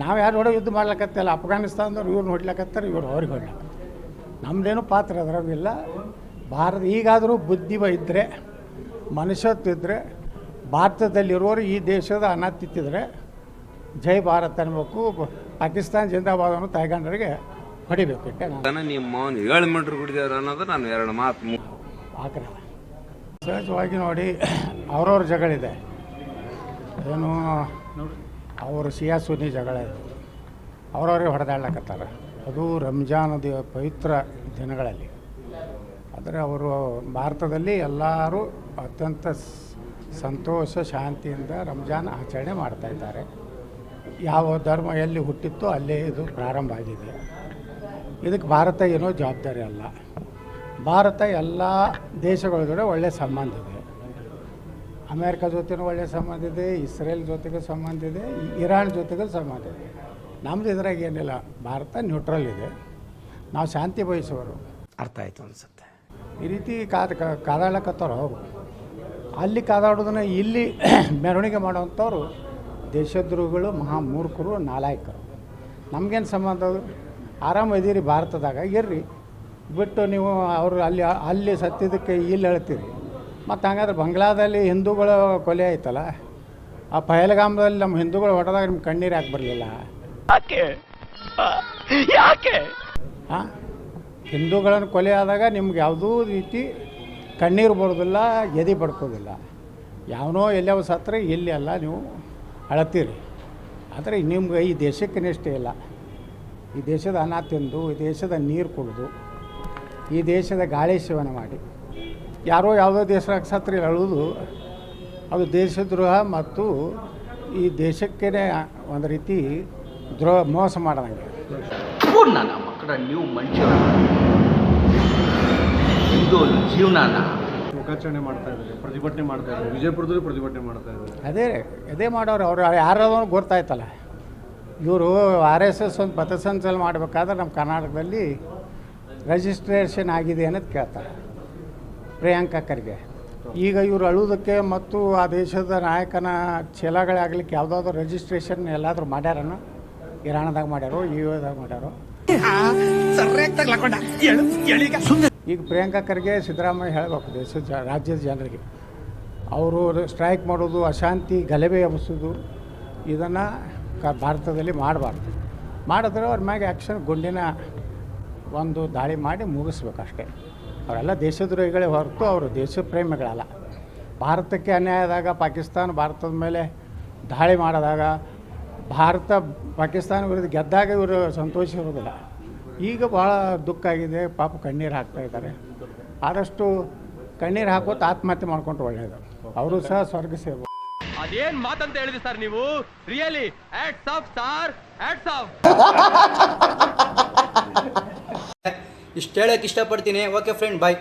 ನಾವು ಯಾರು ನೋಡೋ ಯುದ್ಧ ಮಾಡ್ಲಕತ್ತಿಲ್ಲ. ಅಫ್ಘಾನಿಸ್ತಾನದವ್ರು ಇವ್ರು ನೋಡ್ಲಕತ್ತಾರೆ, ಇವ್ರು ಅವ್ರಿಗೆ ಹೊಡ್ಲಕತ್ತಾರೆ. ನಮ್ಮದೇನು ಪಾತ್ರ ಅದರಾಗಿಲ್ಲ. ಭಾರತ ಈಗಾದರೂ ಬುದ್ಧಿ ಇದ್ದರೆ, ಮನುಷ್ಯತ್ವ ಇದ್ದರೆ, ಭಾರತದಲ್ಲಿರೋರು ಈ ದೇಶದ ಅನ್ನ ತಿತ್ತಿದ್ರೆ ಜೈ ಭಾರತ್ ಅನ್ಬೇಕು. ಪಾಕಿಸ್ತಾನ ಜಿಂದಾಬಾದನ್ನು ತಾಯ್ಗಂಡರಿಗೆ ಹೊಡಿಬೇಕು. ಇಟ್ಟೆ ನಾನು ನಿಮ್ಮ 7 ಮೀಟ್ರ್ ಕುಡಿದೇವ್ರು ಅನ್ನೋದು ನಾನು 2 ಮಾತು ಹಾಕ್ರೆ ಸಹಜವಾಗಿ ನೋಡಿ, ಅವ್ರವ್ರ ಜಗಳಿದೆ. ಏನು ಅವರು ಶಿಯಾ ಸುನ್ನಿ ಜಗಳ ಇದೆ, ಅವ್ರವ್ರಿಗೆ ಹೊಡೆದಾಡ್ಲಕತ್ತಾರೆ. ಅದು ರಂಜಾನ್ ಪವಿತ್ರ ದಿನಗಳಲ್ಲಿ. ಆದರೆ ಅವರು ಭಾರತದಲ್ಲಿ ಎಲ್ಲರೂ ಅತ್ಯಂತ ಸಂತೋಷ ಶಾಂತಿಯಿಂದ ರಂಜಾನ್ ಆಚರಣೆ ಮಾಡ್ತಾಯಿದ್ದಾರೆ. ಯಾವ ಧರ್ಮ ಎಲ್ಲಿ ಹುಟ್ಟಿತ್ತೋ ಅಲ್ಲೇ ಇದು ಪ್ರಾರಂಭ ಆಗಿದೆ. ಇದಕ್ಕೆ ಭಾರತ ಏನೋ ಜವಾಬ್ದಾರಿ ಅಲ್ಲ. ಭಾರತ ಎಲ್ಲ ದೇಶಗಳ ಜೊತೆ ಒಳ್ಳೆಯ ಸಂಬಂಧ ಇದೆ. ಅಮೇರಿಕ ಜೊತೆನೂ ಒಳ್ಳೆಯ ಸಂಬಂಧ ಇದೆ, ಇಸ್ರೇಲ್ ಜೊತೆಗೂ ಸಂಬಂಧ ಇದೆ, ಇರಾನ್ ಜೊತೆಗೂ ಸಂಬಂಧ ಇದೆ. ನಮ್ಮದು ಇದ್ರಾಗ ಏನಿಲ್ಲ, ಭಾರತ ನ್ಯೂಟ್ರಲ್ ಇದೆ. ನಾವು ಶಾಂತಿ ಬಯಸೋರು. ಅರ್ಥ ಆಯಿತು ಅನಿಸುತ್ತೆ. ಈ ರೀತಿ ಕಾದಾಡ್ಲಕತ್ತವ್ರು ಅವರು. ಅಲ್ಲಿ ಕಾದಾಡೋದನ್ನ ಇಲ್ಲಿ ಮೆರವಣಿಗೆ ಮಾಡೋವಂಥವ್ರು ದೇಶದ್ರೋಹಿಗಳು, ಮಹಾಮೂರ್ಖರು, ನಾಲಾಯಕರು. ನಮಗೇನು ಸಂಬಂಧ? ಅದು ಆರಾಮ ಇದೀರಿ ಭಾರತದಾಗ, ಇರ್ರಿ. ಬಿಟ್ಟು ನೀವು ಅವರು ಅಲ್ಲಿ ಸತ್ತಿದ್ದಕ್ಕೆ ಇಲ್ಲಿ ಹೇಳ್ತೀರಿ. ಮತ್ತು ಹಂಗಾದ್ರೆ ಬಂಗ್ಲಾದಲ್ಲಿ ಹಿಂದೂಗಳ ಕೊಲೆ ಆಯ್ತಲ್ಲ, ಆ ಪಹಲ್ಗಾಮದಲ್ಲಿ ನಮ್ಮ ಹಿಂದೂಗಳು ಹೊಡೆದಾಗ ನಿಮ್ಗೆ ಕಣ್ಣೀರು ಯಾಕೆ ಬರಲಿಲ್ಲ? ಯಾಕೆ ಹಾಂ, ಹಿಂದೂಗಳನ್ನು ಕೊಲೆ ಆದಾಗ ನಿಮ್ಗೆ ಯಾವುದೂ ರೀತಿ ಕಣ್ಣೀರು ಬರೋದಿಲ್ಲ, ಎದೆ ಬಡ್ಕೋದಿಲ್ಲ. ಯಾವನೋ ಎಲ್ಲವ ಸತ್ತರೆ ಇಲ್ಲಿ ಅಲ್ಲ ನೀವು ಅಳತೀರಿ. ಆದರೆ ನಿಮ್ಗೆ ಈ ದೇಶಕ್ಕೆ ನಿಷ್ಠೆ ಇಲ್ಲ. ಈ ದೇಶದ ಅನ್ನ ತಿಂದು, ಈ ದೇಶದ ನೀರು ಕುಡಿದು, ಈ ದೇಶದ ಗಾಳಿ ಸೇವನೆ ಮಾಡಿ ಯಾರೋ ಯಾವುದೋ ದೇಶದಾಗ ಸತ್ರೆ ಅಳುವುದು ಅದು ದೇಶದ್ರೋಹ ಮತ್ತು ಈ ದೇಶಕ್ಕೇ ಒಂದು ರೀತಿ ಮೋಸ ಮಾಡ್ದಂಗೆ. ನನ್ನ ಮಕ್ಕಳ ನೀವು ಮನುಷ್ಯರ ಇದು ಜೀವನಾನ ಮುಖಾಚರಣೆ ಮಾಡ್ತಾ ಇದ್ದಾರೆ, ಪ್ರತಿಭಟನೆ ಮಾಡ್ತಾ ಇದ್ದಾರೆ. ವಿಜಯಪುರದಲ್ಲಿ ಪ್ರತಿಭಟನೆ ಮಾಡ್ತಾ ಇದ್ದಾರೆ. ಅದೇ ಮಾಡೋರು. ಅವರು ಯಾರಾದ್ರೂ ಗೊತ್ತಾಯ್ತಲ್ಲ. ಇವರು RSS ಒಂದು ಪಥಸಂಚಲನ ಮಾಡಬೇಕಾದ್ರೆ ನಮ್ಮ ಕರ್ನಾಟಕದಲ್ಲಿ ರಿಜಿಸ್ಟ್ರೇಷನ್ ಆಗಿದೆ ಅನ್ನೋದು ಕೇಳ್ತಾರೆ ಪ್ರಿಯಾಂಕಾ ಖರ್ಗೆ. ಈಗ ಇವರು ಅಳುವುದಕ್ಕೆ ಮತ್ತು ಆ ದೇಶದ ನಾಯಕನ ಚೀಲಗಳಾಗಲಿಕ್ಕೆ ಯಾವುದಾದ್ರೂ ರಿಜಿಸ್ಟ್ರೇಷನ್ ಎಲ್ಲಾದರೂ ಮಾಡ್ಯಾರನೋ? ಇರಾಣದಾಗ ಮಾಡ್ಯಾರೋ, ದಾಗ ಮಾಡ್ಯಾರೋ? ಈಗ ಪ್ರಿಯಾಂಕಾ ಖರ್ಗೆ ಸಿದ್ದರಾಮಯ್ಯ ಹೇಳಬೇಕು ದೇಶದ ರಾಜ್ಯದ ಜನರಿಗೆ, ಅವರು ಸ್ಟ್ರೈಕ್ ಮಾಡೋದು, ಅಶಾಂತಿ ಗಲಭೆ ಎಬ್ಬಿಸೋದು ಇದನ್ನು ಭಾರತದಲ್ಲಿ ಮಾಡಬಾರ್ದು. ಮಾಡಿದ್ರೆ ಅವ್ರ ಮ್ಯಾಗೆ ಆ್ಯಕ್ಷನ್ ಗುಂಡಿನ ಒಂದು ದಾಳಿ ಮಾಡಿ ಮುಗಿಸ್ಬೇಕಷ್ಟೇ. ಅವರೆಲ್ಲ ದೇಶದ್ರೋಹಿಗಳೇ ಹೊರತು ಅವರು ದೇಶ ಪ್ರೇಮಿಗಳಲ್ಲ. ಭಾರತಕ್ಕೆ ಅನ್ಯಾಯ ಆದಾಗ ಪಾಕಿಸ್ತಾನ ಭಾರತದ ಮೇಲೆ ದಾಳಿ ಮಾಡಿದಾಗ ಪಾಕಿಸ್ತಾನ ವಿರುದ್ಧ ಗೆದ್ದಾಗ ಇವರು ಸಂತೋಷಿರೋದಿಲ್ಲ. ಈಗ ಭಾಳ ದುಃಖ ಆಗಿದೆ, ಪಾಪ ಕಣ್ಣೀರು ಹಾಕ್ತಾಯಿದ್ದಾರೆ. ಆದಷ್ಟು ಕಣ್ಣೀರು ಹಾಕೋದು ಆತ್ಮಹತ್ಯೆ ಮಾಡ್ಕೊಂಡು ಒಳ್ಳೆಯದು. ಅವರು ಸಹ ಸ್ವರ್ಗ ಸೇರ್ಬೋದು. ಅದೇನ್ ಮಾತಂತ ಹೇಳಿದ್ರಿ ಸರ್ ನೀವು? Really hats off sir, hats off. ಇಷ್ಟು ಹೇಳಕ್ಕೆ ಇಷ್ಟಪಡ್ತೀನಿ. ಓಕೆ ಫ್ರೆಂಡ್, ಬಾಯ್.